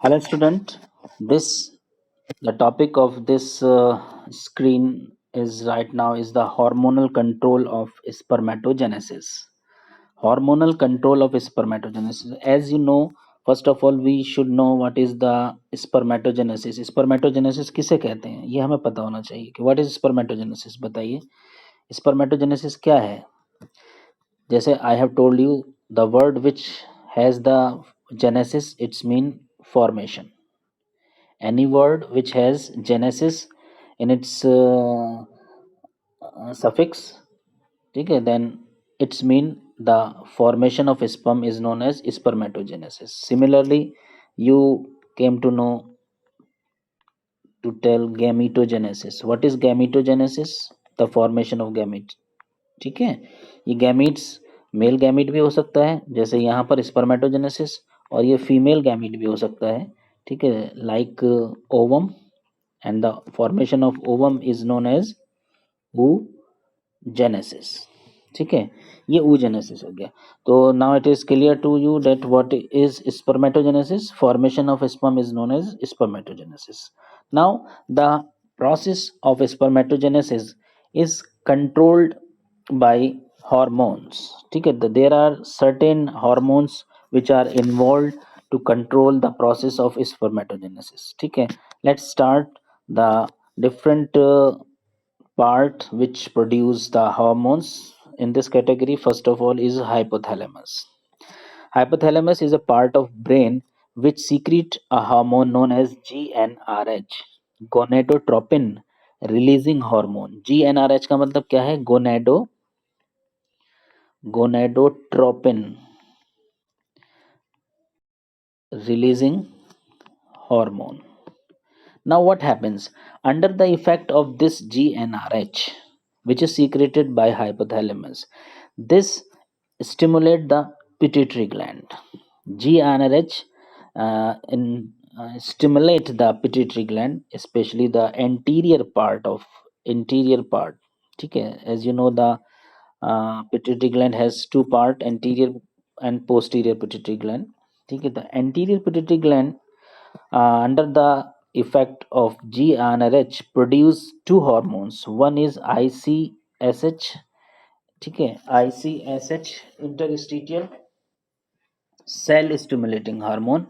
Hello, student. This the topic of this screen is right now is the hormonal control of spermatogenesis. Hormonal control of spermatogenesis. As you know, first of all, we should know what is the spermatogenesis. Spermatogenesis किसे कहते हैं? ये हमें पता होना चाहिए कि what is spermatogenesis. बताइए, spermatogenesis क्या है? जैसे I have told you, the word which has the genesis, it's mean formation. Any word which has genesis in its suffix, ठीक है, then it's mean the formation of sperm is known as spermatogenesis. Similarly, you came to know to tell gametogenesis. What is gametogenesis? The formation of gamete. ठीक है, ये gametes male gamete भी हो सकता है, जैसे यहाँ पर स्पर्मेटोजेनेसिस, और ये फीमेल गैमीट भी हो सकता है. ठीक है, like ovum, and the formation of ovum is known as oogenesis. ठीक है, ये oogenesis हो गया. तो now it is clear to you that what is spermatogenesis. Formation of sperm is known as spermatogenesis. Now the process of spermatogenesis is controlled by hormones. ठीक है, there are certain hormones which are involved to control the process of spermatogenesis. ठीक है, let's start the different part which produce the hormones in this category. First of all is hypothalamus. Hypothalamus is a part of brain which secrete a hormone known as GnRH, gonadotropin releasing hormone. GnRH का मतलब क्या है? gonadotropin releasing hormone. Now what happens? Under the effect of this GnRH, which is secreted by hypothalamus, this stimulate the pituitary gland. GnRH stimulate the pituitary gland, especially the anterior part. ठीक है, as you know, the pituitary gland has two part, anterior and posterior pituitary gland. ठीक है, the anterior pituitary gland under the effect of GnRH produce two hormones. One is ICSH. ठीक है, ICSH, interstitial cell stimulating hormone.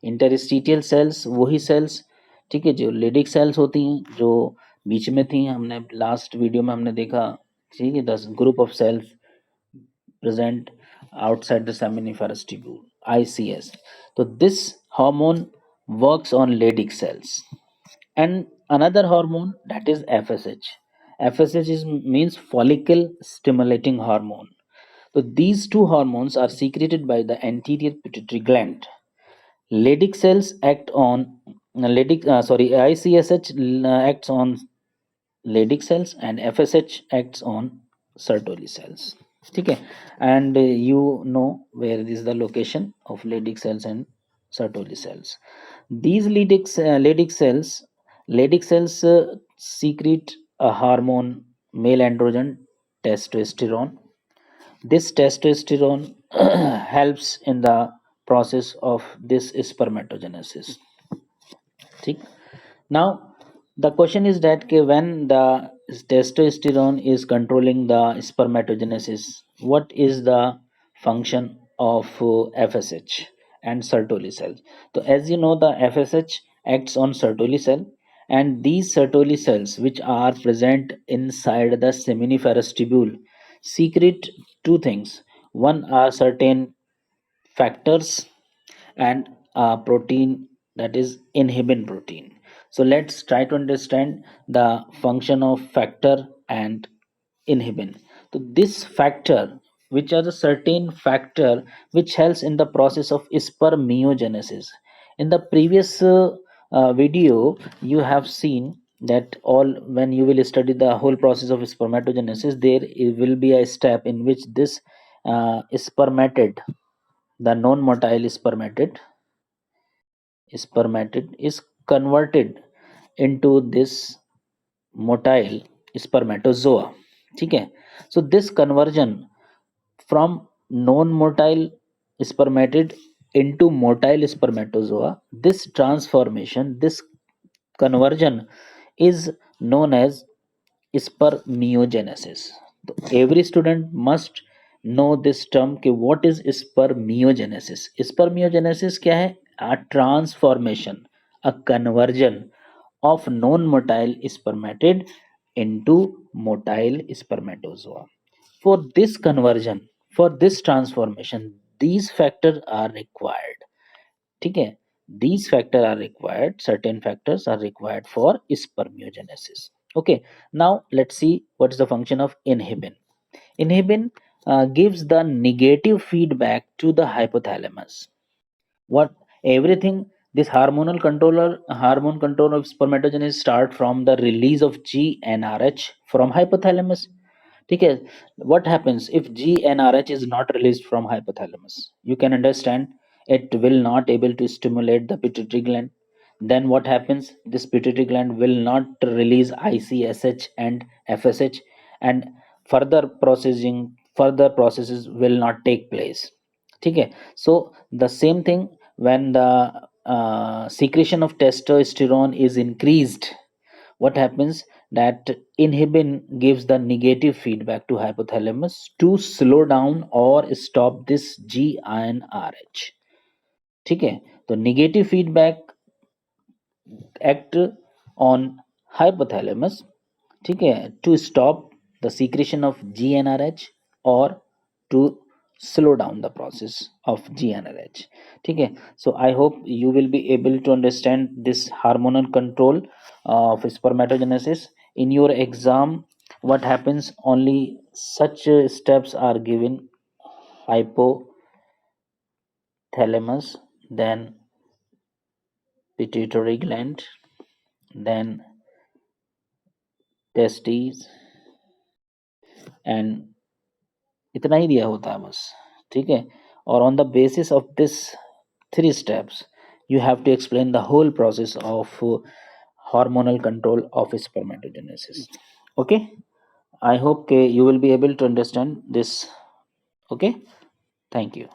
Interstitial cells वही cells, ठीक है, जो Leydig cells होती हैं, जो बीच में थी, हमने लास्ट वीडियो में हमने देखा. ठीक है, 10 group of cells present outside the seminiferous tubule, ICS. So this hormone works on Leydig cells. And another hormone, that is FSH. FSH means follicle stimulating hormone. So these two hormones are secreted by the anterior pituitary gland. Leydig cells act on ICSH acts on Leydig cells and FSH acts on Sertoli cells. ठीक है, and you know where is the location of Leydig cells and Sertoli cells. These Leydig cells secrete a hormone, male androgen testosterone. This testosterone helps in the process of this spermatogenesis. ठीक, now the question is that when the testosterone is controlling the spermatogenesis, what is the function of FSH and Sertoli cells? So as you know, the FSH acts on Sertoli cell, and these Sertoli cells, which are present inside the seminiferous tubule, secrete two things. One are certain factors and a protein, that is inhibin protein. So let's try to understand the function of factor and inhibin. So this factor, which are the certain factor which helps in the process of spermiogenesis. In the previous video, you have seen that all when you will study the whole process of spermatogenesis, there will be a step in which this spermatid, the non-motile spermatid is converted into this motile spermatozoa. ठीक है, so this conversion from non-motile spermatid into motile spermatozoa. This transformation, this conversion is known as spermiogenesis. So every student must know this term कि what is spermiogenesis. Spermiogenesis क्या है? A transformation, a conversion of non-motile spermatid into motile spermatozoa. For this conversion, for this transformation, these factors are required. ठीक है, these factors are required, certain factors are required for spermiogenesis. Okay, now let's see what is the function of inhibin. Inhibin gives the negative feedback to the hypothalamus. What everything, this hormone control of spermatogenesis start from the release of GnRH from hypothalamus. ठीक है, what happens if GnRH is not released from hypothalamus? You can understand it will not able to stimulate the pituitary gland. Then what happens? This pituitary gland will not release ICSH and FSH, and further processes will not take place. ठीक है, so the same thing when the secretion of testosterone is increased, what happens that inhibin gives the negative feedback to hypothalamus to slow down or stop this GnRH. ठीक है, तो negative feedback act on hypothalamus, ठीक है, to stop the secretion of GnRH or to slow down the process of GnRH. ठीक है, so I hope you will be able to understand this hormonal control of spermatogenesis. In your exam, what happens, only such steps are given: hypothalamus, then pituitary gland, then testes, and इतना ही दिया होता है बस. ठीक है, और on the basis of this three steps you have to explain the whole process of hormonal control of spermatogenesis. Okay, I hope you will be able to understand this. Okay, thank you.